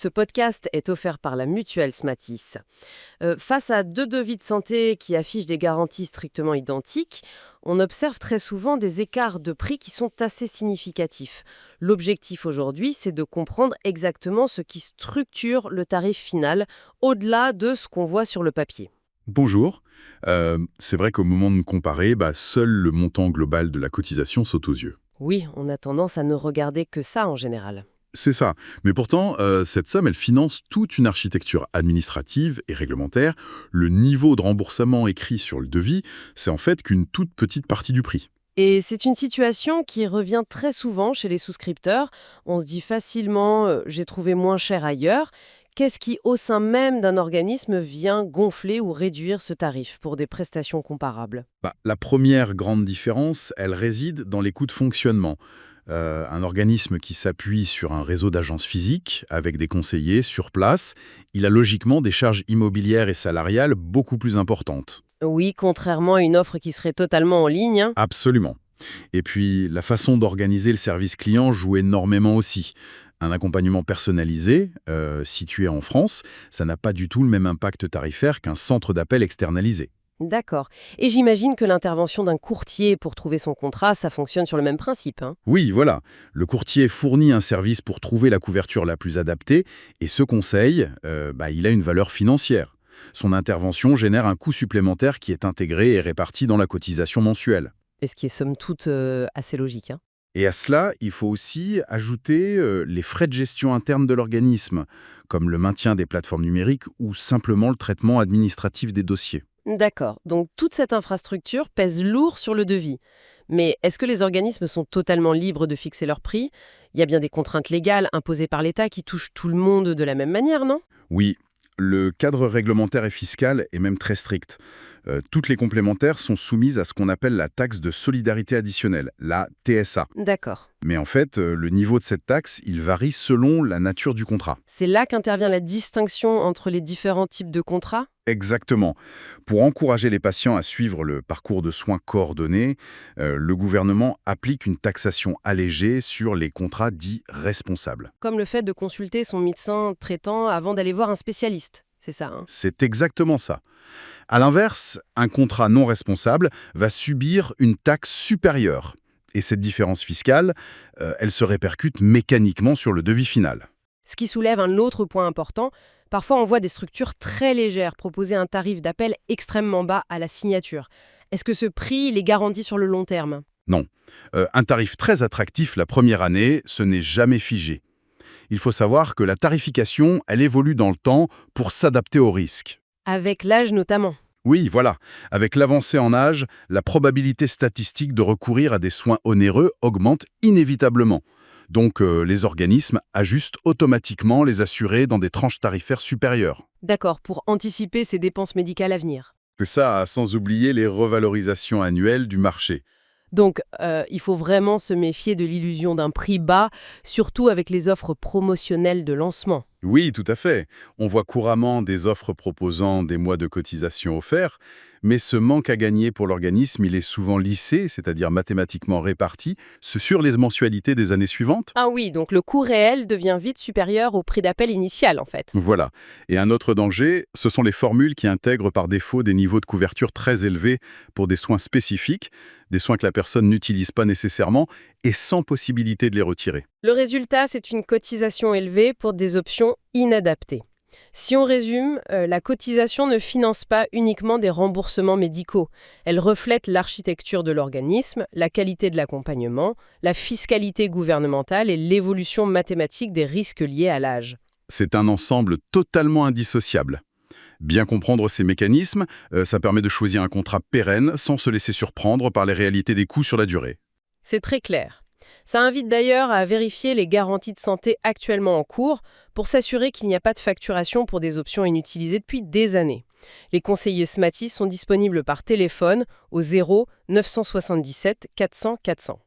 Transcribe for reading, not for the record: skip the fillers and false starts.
Ce podcast est offert par la mutuelle Smatis. Face à deux devis de santé qui affichent des garanties strictement identiques, on observe très souvent des écarts de prix qui sont assez significatifs. L'objectif aujourd'hui, c'est de comprendre exactement ce qui structure le tarif final, au-delà de ce qu'on voit sur le papier. Bonjour. C'est vrai qu'au moment de comparer, seul le montant global de la cotisation saute aux yeux. Oui, on a tendance à ne regarder que ça en général. C'est ça. Mais pourtant, cette somme, elle finance toute une architecture administrative et réglementaire. Le niveau de remboursement écrit sur le devis, c'est en fait qu'une toute petite partie du prix. Et c'est une situation qui revient très souvent chez les souscripteurs. On se dit facilement j'ai trouvé moins cher ailleurs. Qu'est-ce qui, au sein même d'un organisme, vient gonfler ou réduire ce tarif pour des prestations comparables? La première grande différence, elle réside dans les coûts de fonctionnement. Un organisme qui s'appuie sur un réseau d'agences physiques avec des conseillers sur place, il a logiquement des charges immobilières et salariales beaucoup plus importantes. Oui, contrairement à une offre qui serait totalement en ligne, hein. Absolument. Et puis, la façon d'organiser le service client joue énormément aussi. Un accompagnement personnalisé, situé en France, ça n'a pas du tout le même impact tarifaire qu'un centre d'appel externalisé. D'accord. Et j'imagine que l'intervention d'un courtier pour trouver son contrat, ça fonctionne sur le même principe, hein. Oui, voilà. Le courtier fournit un service pour trouver la couverture la plus adaptée, et ce conseil, il a une valeur financière. Son intervention génère un coût supplémentaire qui est intégré et réparti dans la cotisation mensuelle. Et ce qui est somme toute assez logique, hein. Et à cela, il faut aussi ajouter les frais de gestion interne de l'organisme, comme le maintien des plateformes numériques ou simplement le traitement administratif des dossiers. D'accord. Donc toute cette infrastructure pèse lourd sur le devis. Mais est-ce que les organismes sont totalement libres de fixer leur prix? Il y a bien des contraintes légales imposées par l'État qui touchent tout le monde de la même manière, non? Oui, le cadre réglementaire et fiscal est même très strict. Toutes les complémentaires sont soumises à ce qu'on appelle la taxe de solidarité additionnelle, la TSA. D'accord. Mais en fait, le niveau de cette taxe, il varie selon la nature du contrat. C'est là qu'intervient la distinction entre les différents types de contrats? Exactement. Pour encourager les patients à suivre le parcours de soins coordonné, le gouvernement applique une taxation allégée sur les contrats dits responsables. Comme le fait de consulter son médecin traitant avant d'aller voir un spécialiste. C'est ça, hein? C'est exactement ça. À l'inverse, un contrat non responsable va subir une taxe supérieure. Et cette différence fiscale, elle se répercute mécaniquement sur le devis final. Ce qui soulève un autre point important. Parfois, on voit des structures très légères proposer un tarif d'appel extrêmement bas à la signature. Est-ce que ce prix il est garanti sur le long terme? Non. Un tarif très attractif la première année, ce n'est jamais figé. Il faut savoir que la tarification, elle évolue dans le temps pour s'adapter au risque. Avec l'âge notamment. Oui, voilà. Avec l'avancée en âge, la probabilité statistique de recourir à des soins onéreux augmente inévitablement. Donc, les organismes ajustent automatiquement les assurés dans des tranches tarifaires supérieures. D'accord, pour anticiper ces dépenses médicales à venir. C'est ça, sans oublier les revalorisations annuelles du marché. Donc, il faut vraiment se méfier de l'illusion d'un prix bas, surtout avec les offres promotionnelles de lancement. Oui, tout à fait. On voit couramment des offres proposant des mois de cotisation offerts, mais ce manque à gagner pour l'organisme, il est souvent lissé, c'est-à-dire mathématiquement réparti, sur les mensualités des années suivantes. Ah oui, donc le coût réel devient vite supérieur au prix d'appel initial, en fait. Voilà. Et un autre danger, ce sont les formules qui intègrent par défaut des niveaux de couverture très élevés pour des soins spécifiques, des soins que la personne n'utilise pas nécessairement et sans possibilité de les retirer. Le résultat, c'est une cotisation élevée pour des options inadaptées. Si on résume, la cotisation ne finance pas uniquement des remboursements médicaux. Elle reflète l'architecture de l'organisme, la qualité de l'accompagnement, la fiscalité gouvernementale et l'évolution mathématique des risques liés à l'âge. C'est un ensemble totalement indissociable. Bien comprendre ces mécanismes, ça permet de choisir un contrat pérenne sans se laisser surprendre par les réalités des coûts sur la durée. C'est très clair. Ça invite d'ailleurs à vérifier les garanties de santé actuellement en cours pour s'assurer qu'il n'y a pas de facturation pour des options inutilisées depuis des années. Les conseillers Smatis sont disponibles par téléphone au 0 977 400 400.